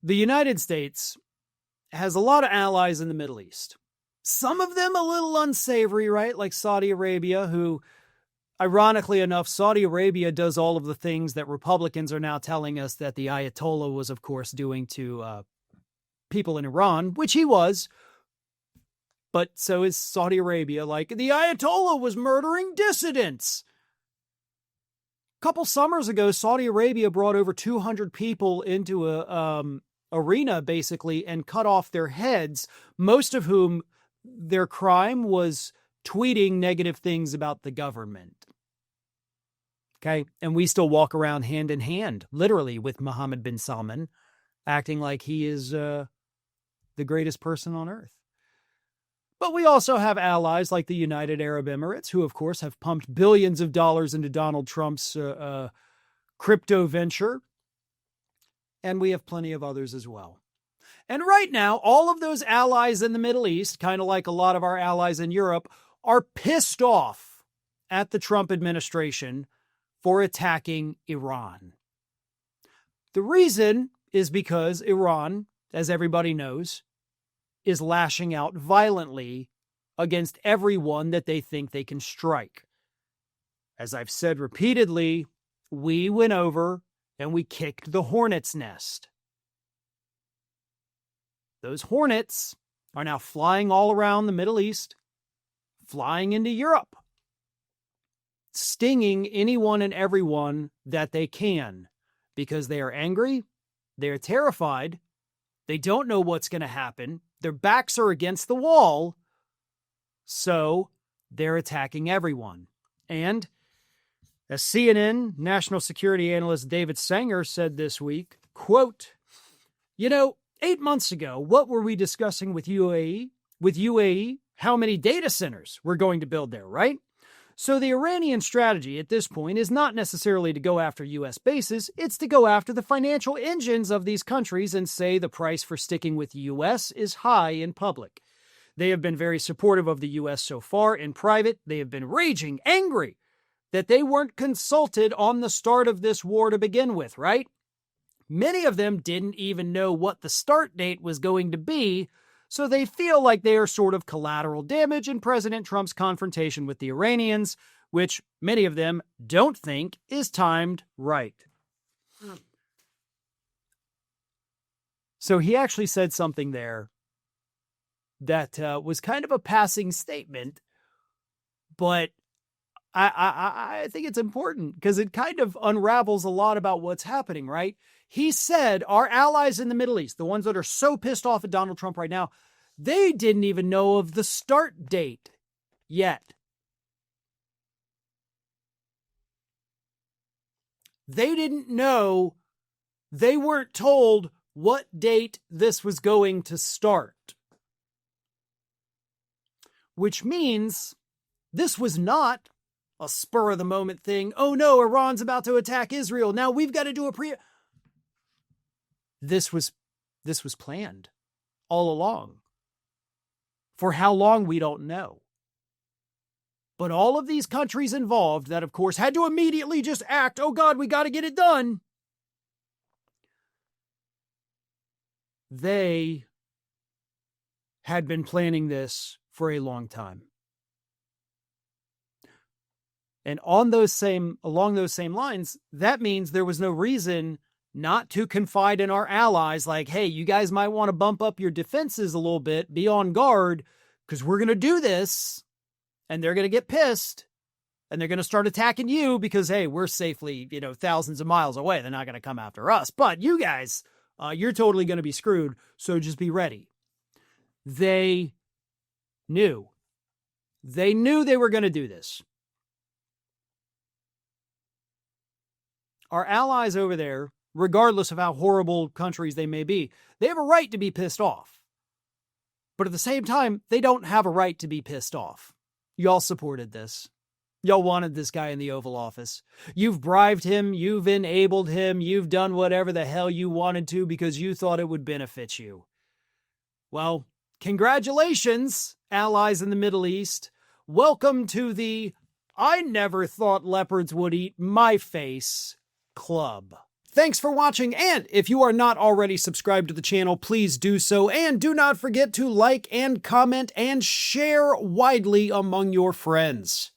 the United States has a lot of allies in the Middle East. Some of them a little unsavory, right? Like Saudi Arabia, who, ironically enough, Saudi Arabia does all of the things that Republicans are now telling us that the Ayatollah was, of course, doing to people in Iran, which he was. But so is Saudi Arabia. Like, the Ayatollah was murdering dissidents. A couple summers ago, Saudi Arabia brought over 200 people into a arena, basically, and cut off their heads, most of whom their crime was tweeting negative things about the government. Okay? And we still walk around hand in hand, literally, with Mohammed bin Salman, acting like he is the greatest person on earth. But we also have allies like the United Arab Emirates, who, of course, have pumped billions of dollars into Donald Trump's crypto venture. And we have plenty of others as well. And right now, all of those allies in the Middle East, kind of like a lot of our allies in Europe, are pissed off at the Trump administration for attacking Iran. The reason is because Iran, as everybody knows, is lashing out violently against everyone that they think they can strike. As I've said repeatedly, we went over and we kicked the hornet's nest. Those hornets are now flying all around the Middle East, flying into Europe, stinging anyone and everyone that they can, because they are angry, they are terrified, they don't know what's going to happen, their backs are against the wall, so they're attacking everyone. And as CNN national security analyst David Sanger said this week, quote, 8 months ago, what were we discussing with UAE? With UAE, how many data centers we're going to build there, right? So the Iranian strategy at this point is not necessarily to go after U.S. bases, it's to go after the financial engines of these countries and say the price for sticking with the U.S. is high in public. They have been very supportive of the U.S. so far. In private, they have been raging, angry that they weren't consulted on the start of this war to begin with, right? Many of them didn't even know what the start date was going to be, so they feel like they are sort of collateral damage in President Trump's confrontation with the Iranians, which many of them don't think is timed right. So he actually said something there that was kind of a passing statement, but I think it's important because it kind of unravels a lot about what's happening, right? He said our allies in the Middle East, the ones that are so pissed off at Donald Trump right now, they didn't even know of the start date yet. They didn't know, they weren't told what date this was going to start. Which means this was not a spur-of-the-moment thing. Oh no, Iran's about to attack Israel. Now we've got to do a This was planned all along. For how long, we don't know. But all of these countries involved that, of course, had to immediately just act, oh God, we got to get it done. They had been planning this for a long time. And along those same lines, that means there was no reason not to confide in our allies like, hey, you guys might want to bump up your defenses a little bit, be on guard, because we're going to do this, and they're going to get pissed, and they're going to start attacking you because, hey, we're safely, thousands of miles away. They're not going to come after us. But you guys, you're totally going to be screwed, so just be ready. They knew. They knew they were going to do this. Our allies over there, regardless of how horrible countries they may be, they have a right to be pissed off. But at the same time, they don't have a right to be pissed off. Y'all supported this. Y'all wanted this guy in the Oval Office. You've bribed him, you've enabled him, you've done whatever the hell you wanted to because you thought it would benefit you. Well, congratulations, allies in the Middle East. Welcome to the I never thought leopards would eat my face club. Thanks for watching, and if you are not already subscribed to the channel, please do so, and do not forget to like and comment and share widely among your friends.